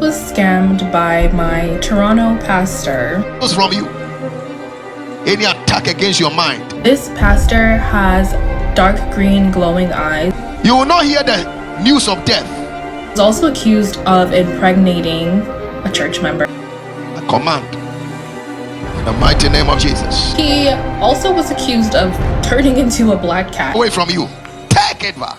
Was scammed by my Toronto pastor. What's from you? Any attack against your mind? This pastor has dark green glowing eyes. You will not hear the news of death. He's also accused of impregnating a church member. I command in the mighty name of Jesus. He also was accused of turning into a black cat. Away from you. Take it back.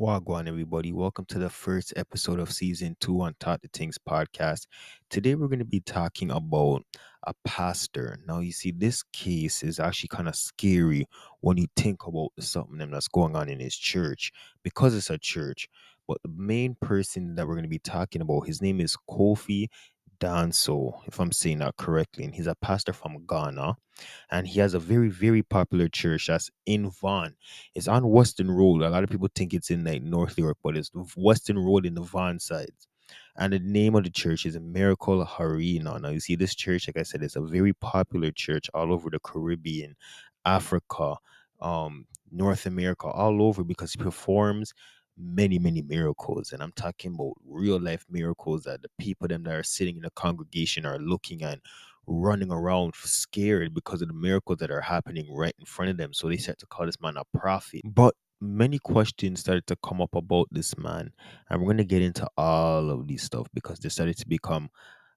Wagwan, everybody. Welcome to the first episode of season 2 on Taught the Things podcast. Today, we're going to be talking about a pastor. Now, you see, this case is actually kind of scary when you think about something that's going on in his church because it's a church. But the main person that we're going to be talking about, his name is Kofi Danso, if I'm saying that correctly, and he's a pastor from Ghana, and he has a very, very popular church that's in Vaughan. It's on Western Road. A lot of people think it's in like North York, but it's Western Road in the Vaughan side. And the name of the church is Miracle Harina. Now, you see, this church, like I said, is a very popular church all over the Caribbean, Africa, North America, all over, because he performs many miracles. And I'm talking about real life miracles that the people them that are sitting in the congregation are looking and running around scared because of the miracles that are happening right in front of them. So they start to call this man a prophet. But many questions started to come up about this man, and we're going to get into all of these stuff because they started to become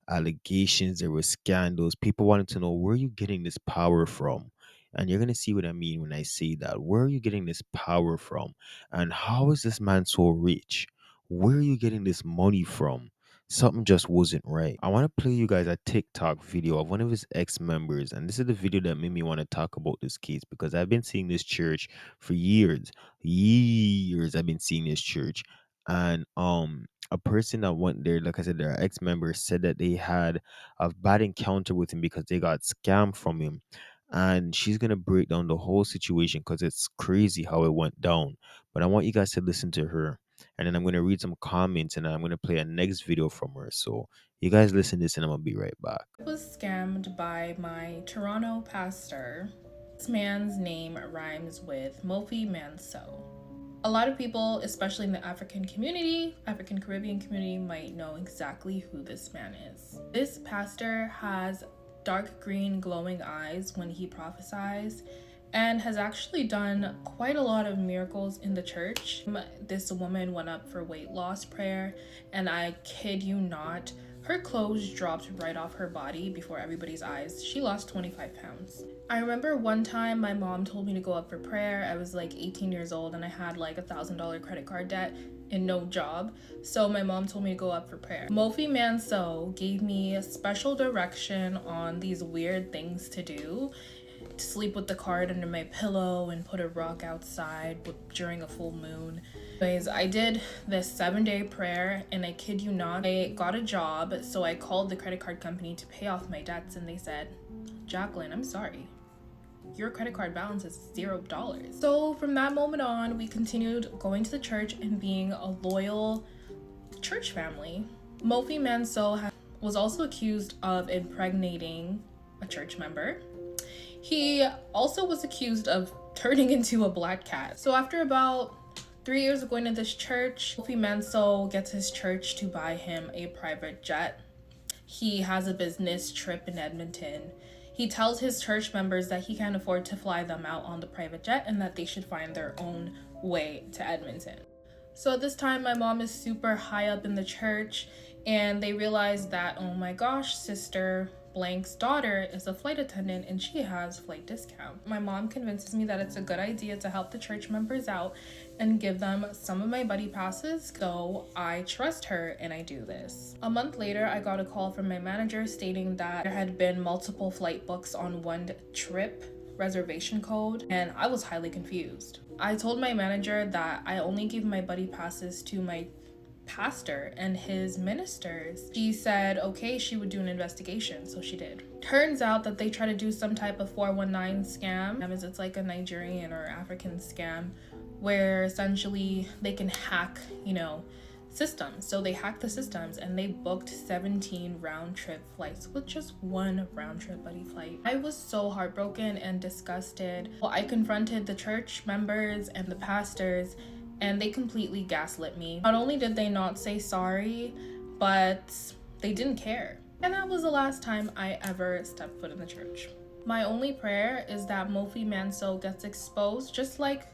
allegations. There were scandals. People wanted to know, where are you getting this power from? And you're going to see what I mean when I say that. Where are you getting this power from? And how is this man so rich? Where are you getting this money from? Something just wasn't right. I want to play you guys a TikTok video of one of his ex-members. And this is the video that made me want to talk about this case, because I've been seeing this church for years. I've been seeing this church. And a person that went there, like I said, their ex-member said that they had a bad encounter with him because they got scammed from him. And she's gonna break down the whole situation because it's crazy how it went down. But I want you guys to listen to her, and then I'm gonna read some comments, and then I'm gonna play a next video from her. So you guys listen to this, and I'm gonna be right back. I was scammed by my Toronto pastor. This man's name rhymes with Mofi Manso. A lot of people, especially in the African Caribbean community, might know exactly who this man is. This pastor has dark green glowing eyes when he prophesies, and has actually done quite a lot of miracles in the church. This woman went up for weight loss prayer, and I kid you not, her clothes dropped right off her body before everybody's eyes. She lost 25 pounds. I remember one time my mom told me to go up for prayer. I was like 18 years old and I had like $1,000 credit card debt and no job. So my mom told me to go up for prayer. Mofi Manso gave me special direction on these weird things to do. To sleep with the card under my pillow and put a rock outside during a full moon. Anyways, I did this 7-day prayer, and I kid you not, I got a job. So I called the credit card company to pay off my debts, and they said, "Jacqueline, I'm sorry, your credit card balance is $0." So from that moment on, we continued going to the church and being a loyal church family. Mofi Manso was also accused of impregnating a church member. He also was accused of turning into a black cat. So after about 3 years of going to this church, Kofi Manso gets his church to buy him a private jet. He has a business trip in Edmonton. He tells his church members that he can't afford to fly them out on the private jet and that they should find their own way to Edmonton. So at this time, my mom is super high up in the church, and they realize that, oh my gosh, Sister Blank's daughter is a flight attendant and she has flight discount. My mom convinces me that it's a good idea to help the church members out and give them some of my buddy passes. So I trust her and I do this. A month later, I got a call from my manager stating that there had been multiple flight books on one trip reservation code, and I was highly confused. I told my manager that I only gave my buddy passes to my pastor and his ministers. She said okay, she would do an investigation, so she did. Turns out that they try to do some type of 419 scam. It's like a Nigerian or African scam where essentially they can hack, systems. So they hacked the systems and they booked 17 round trip flights with just one round trip buddy flight. I was so heartbroken and disgusted. Well, I confronted the church members and the pastors, and they completely gaslit me. Not only did they not say sorry, but they didn't care. And that was the last time I ever stepped foot in the church. My only prayer is that Mofi Manso gets exposed just like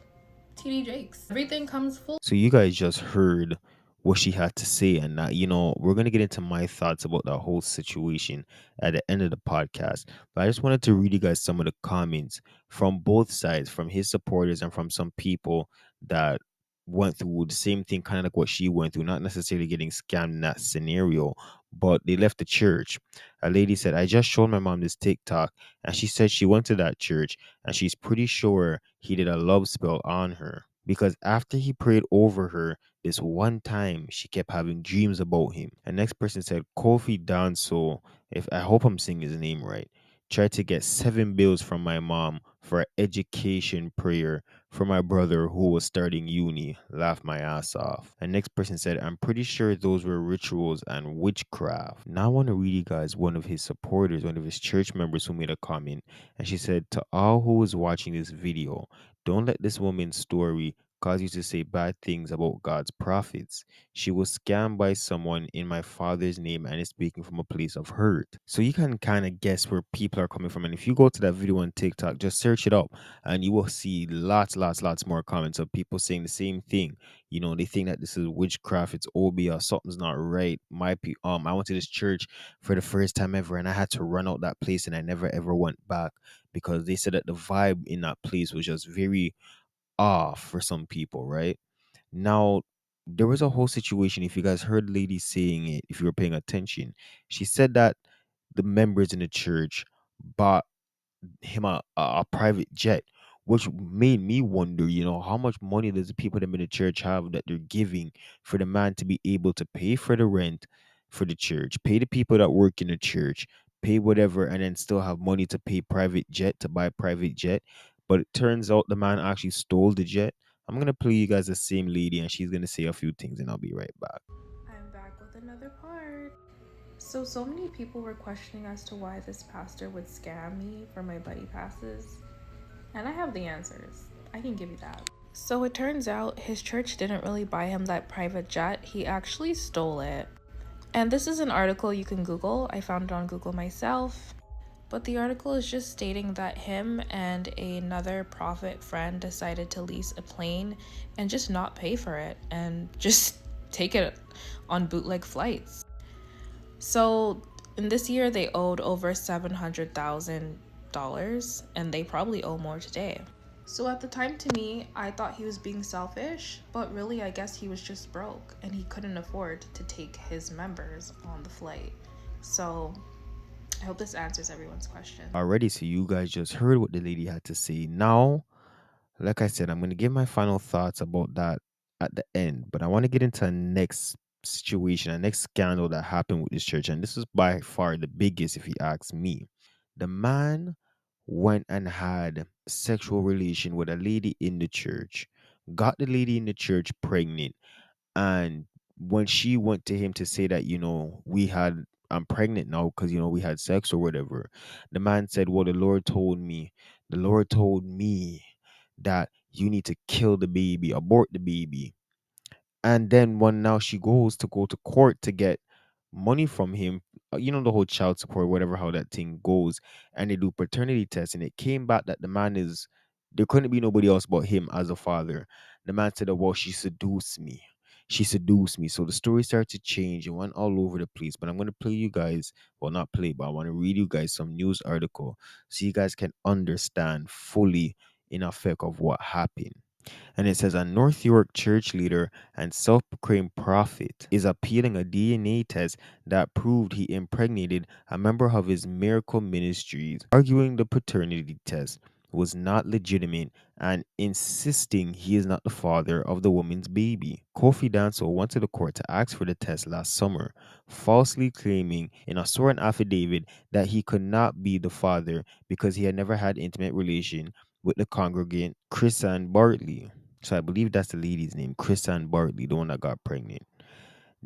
TD Jakes. Everything comes full. So you guys just heard what she had to say, and that, we're gonna get into my thoughts about that whole situation at the end of the podcast. But I just wanted to read you guys some of the comments from both sides, from his supporters and from some people that went through the same thing, kind of like what she went through, not necessarily getting scammed in that scenario, but they left the church. A lady said, I just showed my mom this TikTok, and she said she went to that church and she's pretty sure he did a love spell on her, because after he prayed over her this one time, she kept having dreams about him. And next person said, Kofi Danso, if I hope I'm saying his name right, tried to get 7 bills from my mom for education prayer for my brother who was starting uni. Laughed my ass off. And next person said, I'm pretty sure those were rituals and witchcraft. Now I want to read you guys one of his supporters, one of his church members who made a comment. And she said, to all who is watching this video, don't let this woman's story cause you to say bad things about God's prophets. She was scammed by someone in my father's name and is speaking from a place of hurt. So you can kind of guess where people are coming from. And if you go to that video on TikTok, just search it up and you will see lots more comments of people saying the same thing. They think that this is witchcraft, it's obi, or something's not right. I went to this church for the first time ever and I had to run out that place and I never ever went back because they said that the vibe in that place was just very off for some people, right? Now, there was a whole situation. If you guys heard the lady saying it, if you were paying attention, she said that the members in the church bought him a private jet, which made me wonder, how much money does the people them in the church have that they're giving for the man to be able to pay for the rent for the church, pay the people that work in the church, pay whatever, and then still have money to pay private jet, to buy private jet. But it turns out the man actually stole the jet. I'm gonna play you guys the same lady, and she's gonna say a few things, and I'll be right back. I'm back with another part. So many people were questioning as to why this pastor would scam me for my buddy passes. And I have the answers. I can give you that. So it turns out his church didn't really buy him that private jet. He actually stole it. And this is an article you can Google. I found it on Google myself. But the article is just stating that him and another prophet friend decided to lease a plane and just not pay for it and just take it on bootleg flights. So in this year, they owed over $700,000 and they probably owe more today. So at the time, to me, I thought he was being selfish, but really I guess he was just broke and he couldn't afford to take his members on the flight. So I hope this answers everyone's question. Already, so you guys just heard what the lady had to say. Now, like I said, I'm going to give my final thoughts about that at the end, but I want to get into a next situation, a next scandal that happened with this church. And this is by far the biggest, if you ask me. The man went and had sexual relation with a lady in the church, got the lady in the church pregnant, and when she went to him to say that, I'm pregnant now because, we had sex or whatever, the man said, well, the Lord told me that you need to kill the baby, abort the baby. And then when now she goes to go to court to get money from him, the whole child support, whatever, how that thing goes, and they do paternity tests, and it came back that the man there couldn't be nobody else but him as a father. The man said, oh, well, she seduced me. She seduced me. So the story started to change. It went all over the place. But I'm going to play you guys, well, not play, but I want to read you guys some news article so you guys can understand fully in effect of what happened. And it says a North York church leader and self proclaimed prophet is appealing a DNA test that proved he impregnated a member of his miracle ministries, arguing the paternity test was not legitimate and insisting he is not the father of the woman's baby. Kofi Danso went to the court to ask for the test last summer, falsely claiming in a sworn affidavit that he could not be the father because he had never had intimate relation with the congregant Chrisanne Bartley. So I believe that's the lady's name, Chrisanne Bartley, the one that got pregnant.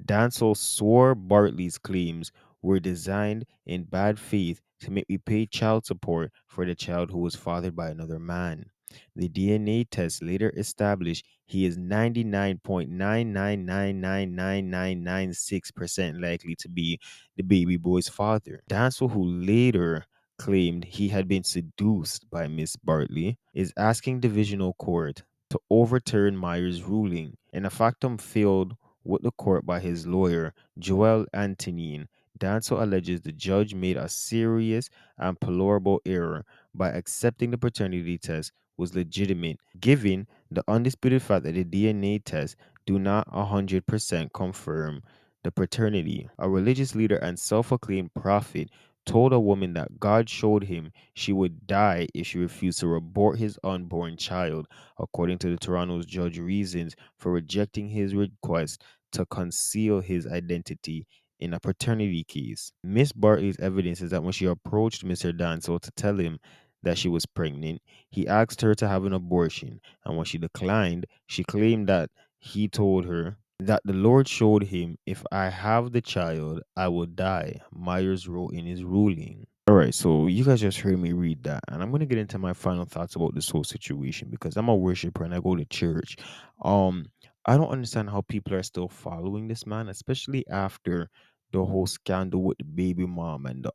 Dancel swore Bartley's claims were designed in bad faith to make me pay child support for the child who was fathered by another man. The DNA test later established he is 99.9999996% likely to be the baby boy's father. Dancel, who later claimed he had been seduced by Miss Bartley, is asking divisional court to overturn Meyer's ruling, and a factum filed with the court by his lawyer, Joel Antonin. Danso alleges the judge made a serious and deplorable error by accepting the paternity test was legitimate, given the undisputed fact that the DNA tests do not 100% confirm the paternity. A religious leader and self-acclaimed prophet told a woman that God showed him she would die if she refused to abort his unborn child, according to the Toronto's judge reasons for rejecting his request to conceal his identity in a paternity case. Miss Bartley's evidence is that when she approached Mr. Danso to tell him that she was pregnant, he asked her to have an abortion, and when she declined, she claimed that he told her that the Lord showed him, if I have the child, I will die, Myers wrote in his ruling. All right, so you guys just heard me read that, and I'm gonna get into my final thoughts about this whole situation because I'm a worshiper and I go to church. Um, I don't understand how people are still following this man, especially after the whole scandal with the baby mom and the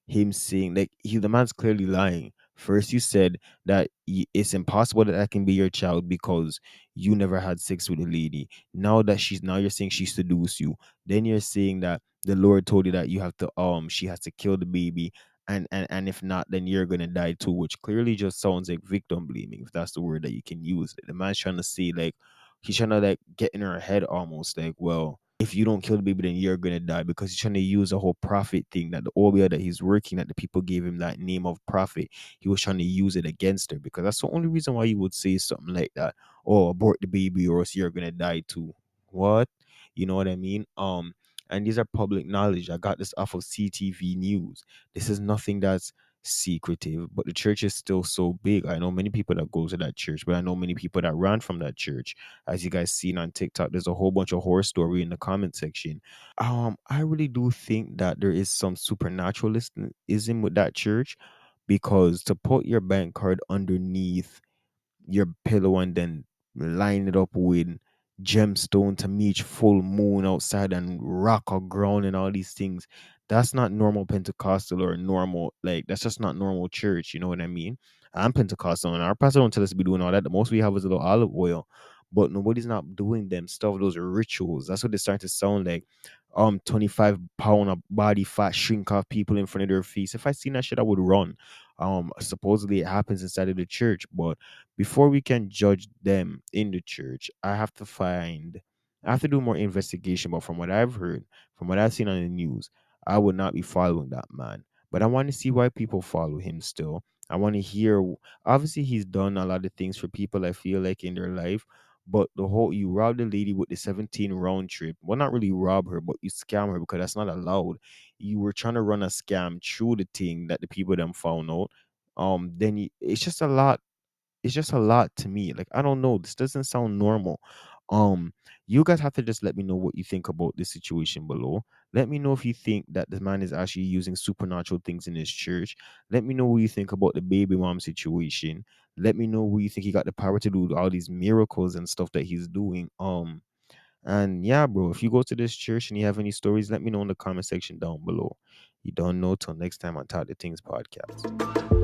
him saying like the man's clearly lying. First, you said that it's impossible that can be your child because you never had sex with a lady. Now you're saying she seduced you. Then you're saying that the Lord told you that you have to she has to kill the baby, and if not, then you're gonna die too, which clearly just sounds like victim blaming, if that's the word that you can use. The man's trying to say like he's trying to like get in her head almost like, well, if you don't kill the baby, then you're gonna die, because he's trying to use a whole prophet thing that the Obeah that he's working at, the people gave him that name of prophet. He was trying to use it against her because that's the only reason why you would say something like that. Oh, abort the baby or else you're gonna die too. What? You know what I mean? And these are public knowledge. I got this off of CTV News. This is nothing that's secretive, but the church is still so big. I know many people that go to that church, but I know many people that ran from that church. As you guys seen on TikTok, there's a whole bunch of horror story in the comment section. I really do think that there is some supernaturalism with that church, because to put your bank card underneath your pillow and then line it up with gemstone to meet full moon outside and rock or ground and all these things, that's not normal Pentecostal or normal, like that's just not normal church. You know what I mean? I'm Pentecostal and our pastor don't tell us to be doing all that. The most we have is a little olive oil, but nobody's not doing them stuff. Those are rituals. That's what they start to sound like. 25 pound of body fat shrink off people in front of their face. If I seen that shit, I would run. Supposedly it happens inside of the church, but before we can judge them in the church, I have to do more investigation. But from what I've heard, from what I've seen on the news, I would not be following that man. But I want to see why people follow him still. I want to hear, obviously, he's done a lot of things for people, I feel like, in their life. But the whole, you robbed the lady with the 17 round trip. Well, not really rob her, but you scam her because that's not allowed. You were trying to run a scam through the thing that the people them found out. It's just a lot, it's just a lot to me. Like, I don't know. This doesn't sound normal. You guys have to just let me know what you think about this situation below. Let me know if you think that this man is actually using supernatural things in his church. Let me know what you think about the baby mom situation. Let me know where you think he got the power to do all these miracles and stuff that he's doing. And yeah, bro, if you go to this church and you have any stories, let me know in the comment section down below. You don't know. Till next time on Talk the Things podcast.